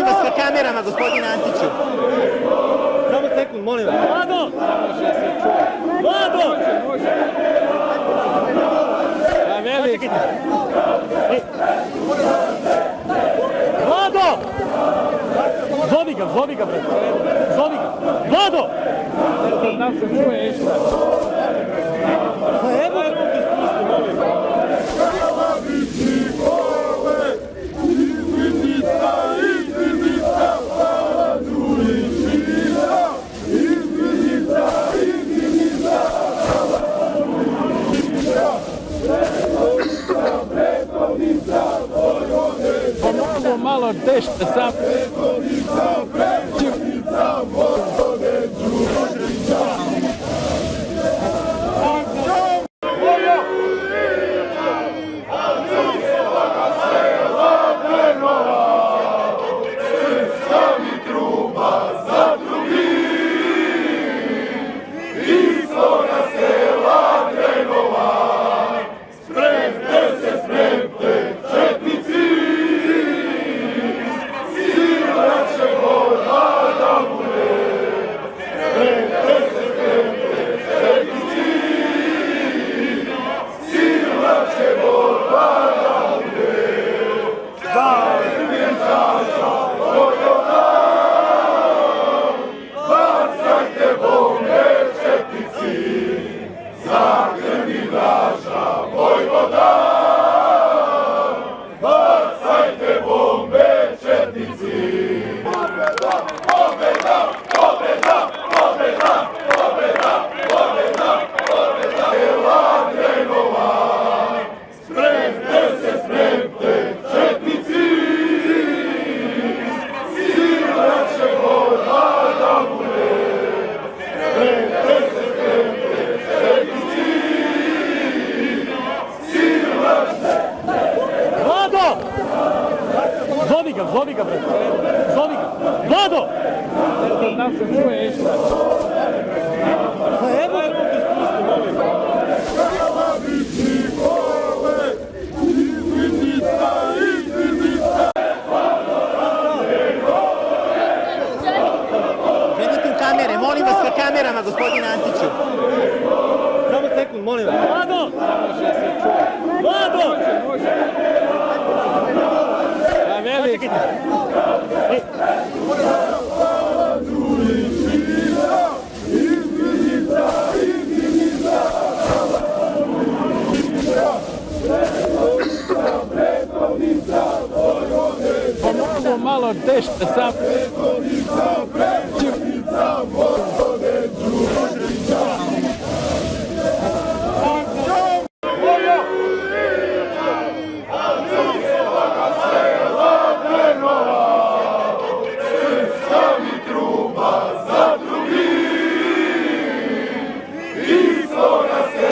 molim vas ka kamerama, gospodine Antiću. Samo sekund, molim vas. Vlado! Vlado! Vlado! Zovi ga, bre. Zovi ga. Vlado! Kod nas se čuje išta. Pa evo te spusti, molim. Pomogu malo tešte sam. Zovi ga, bre. Zovi ga. Vlado! Kod nas se čuje išta. Pa evo te spusti, molim. Gledajte u kamere, molim vas ka kamerama, gospodine Antiću. Samo sekund, molim vas. Vlado! Vlado! Pomogu malo tešte sam.